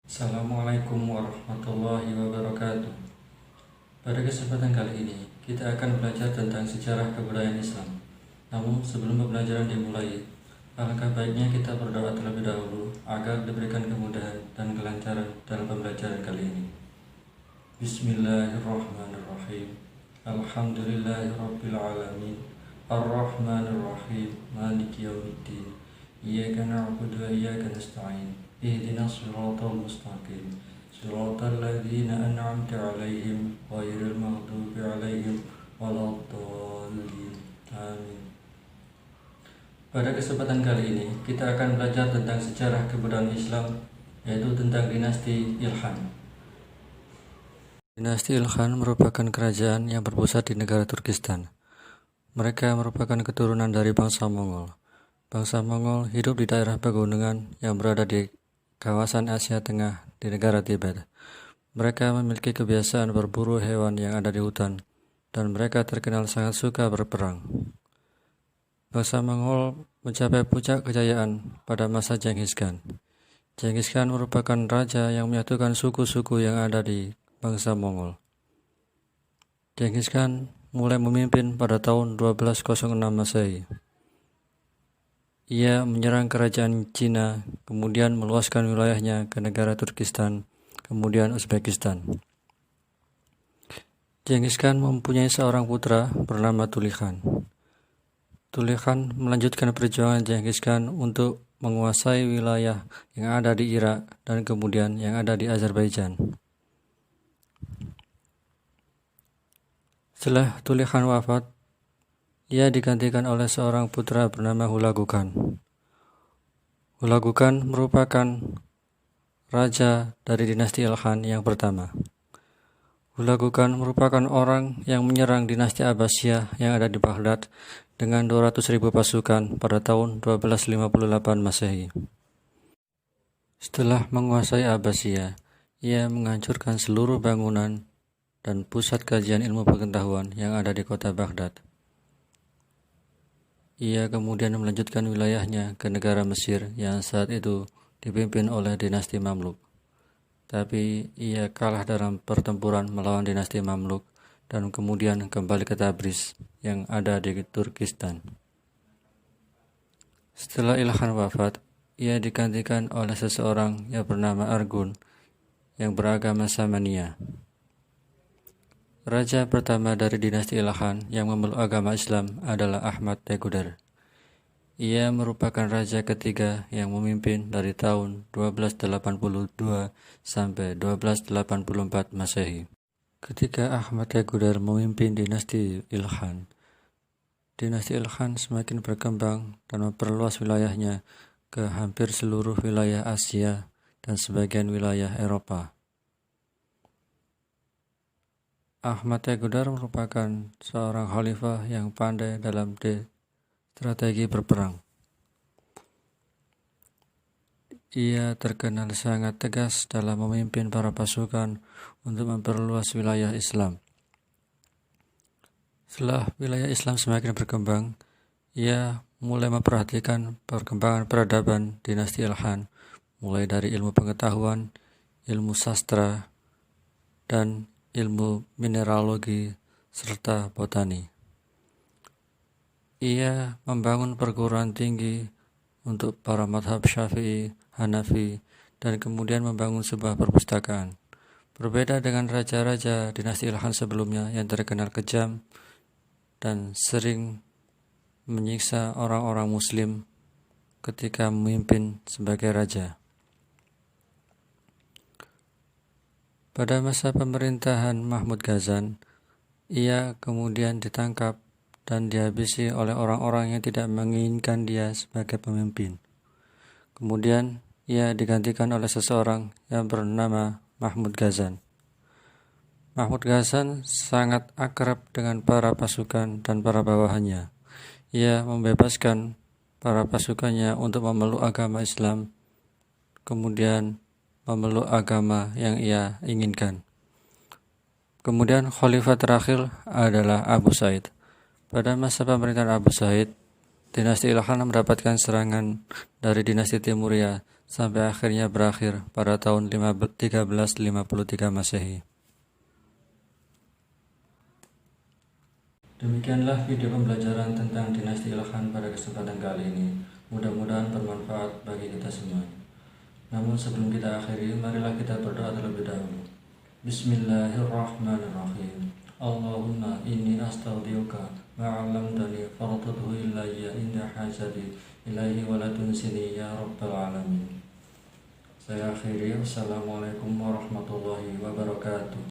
Assalamualaikum warahmatullahi wabarakatuh. Pada kesempatan kali ini, kita akan belajar tentang sejarah kebudayaan Islam. Namun sebelum pembelajaran dimulai, alangkah baiknya kita berdoa terlebih dahulu agar diberikan kemudahan dan kelancaran dalam pembelajaran kali ini. Bismillahirrahmanirrahim. Alhamdulillahirabbil alamin. Ar-Rahmanir-Rahim. Maliki yaumiddin. Iyyaka na'budu wa iyyaka nasta'in. Ihdinas siratal mustaqim. Siratal ladzina an'amta 'alaihim ghairil maghdubi 'alaihim waladdallin. Amin. Pada kesempatan kali ini, kita akan belajar tentang sejarah kebudayaan Islam, yaitu tentang dinasti Ilkhan. Dinasti Ilkhan merupakan kerajaan yang berpusat di negara Turkistan. Mereka merupakan keturunan dari bangsa Mongol. Bangsa Mongol hidup di daerah pegunungan yang berada di kawasan Asia Tengah di negara Tibet. Mereka memiliki kebiasaan berburu hewan yang ada di hutan, dan mereka terkenal sangat suka berperang. Bangsa Mongol mencapai puncak kejayaan pada masa Genghis Khan. Genghis Khan merupakan raja yang menyatukan suku-suku yang ada di bangsa Mongol. Genghis Khan mulai memimpin pada tahun 1206 Masehi. Ia menyerang kerajaan Cina, kemudian meluaskan wilayahnya ke negara Turkistan, kemudian Uzbekistan. Genghis Khan mempunyai seorang putra bernama Tuli Khan. Tuli Khan melanjutkan perjuangan Genghis Khan untuk menguasai wilayah yang ada di Irak dan kemudian yang ada di Azerbaijan. Setelah Tuli Khan wafat, ia digantikan oleh seorang putra bernama Hulagu Khan. Hulagu Khan merupakan raja dari dinasti Ilkhan yang pertama. Hulagu Khan merupakan orang yang menyerang dinasti Abbasiyah yang ada di Baghdad dengan 200.000 pasukan pada tahun 1258 Masehi. Setelah menguasai Abbasiyah, ia menghancurkan seluruh bangunan dan pusat kajian ilmu pengetahuan yang ada di kota Baghdad. Ia kemudian melanjutkan wilayahnya ke negara Mesir yang saat itu dipimpin oleh dinasti Mamluk. Tapi ia kalah dalam pertempuran melawan dinasti Mamluk dan kemudian kembali ke Tabriz yang ada di Turkistan. Setelah Ilkhan wafat, ia digantikan oleh seseorang yang bernama Argun yang beragama Samania. Raja pertama dari dinasti Ilkhan yang memeluk agama Islam adalah Ahmad Teguder. Ia merupakan raja ketiga yang memimpin dari tahun 1282 sampai 1284 Masehi. Ketika Ahmad Teguder memimpin dinasti Ilkhan semakin berkembang dan memperluas wilayahnya ke hampir seluruh wilayah Asia dan sebagian wilayah Eropa. Ahmad Teguder merupakan seorang khalifah yang pandai dalam strategi berperang. Ia terkenal sangat tegas dalam memimpin para pasukan untuk memperluas wilayah Islam. Setelah wilayah Islam semakin berkembang, ia mulai memperhatikan perkembangan peradaban dinasti Ilkhan, mulai dari ilmu pengetahuan, ilmu sastra, dan ilmu mineralogi serta botani. Ia membangun perguruan tinggi untuk para madhab Syafi'i, Hanafi, dan kemudian membangun sebuah perpustakaan. Berbeda dengan raja-raja dinasti Ilkhan sebelumnya yang terkenal kejam dan sering menyiksa orang-orang Muslim ketika memimpin sebagai raja. Pada masa pemerintahan Mahmud Ghazan, ia kemudian ditangkap dan dihabisi oleh orang-orang yang tidak menginginkan dia sebagai pemimpin. Kemudian ia digantikan oleh seseorang yang bernama Mahmud Ghazan. Mahmud Ghazan sangat akrab dengan para pasukan dan para bawahannya. Ia membebaskan para pasukannya untuk memeluk agama Islam, kemudian memeluk agama yang ia inginkan. Kemudian khalifah terakhir adalah Abu Said. Pada masa pemerintahan Abu Said, dinasti Ilkhan mendapatkan serangan dari dinasti Timuria sampai akhirnya berakhir pada tahun 1353 Masehi. Demikianlah video pembelajaran tentang dinasti Ilkhan pada kesempatan kali ini. Mudah-mudahan bermanfaat bagi kita semua. Namun sebelum kita akhiri, marilah kita berdoa terlebih dahulu. Bismillahirrahmanirrahim. Allahumma inni astaghfiruka ma'alamtani faradtuhu ilayya inda hajati ilaihi wa la tunsini ya rabbal alamin. Saya akhiri. Wassalamualaikum warahmatullahi wabarakatuh.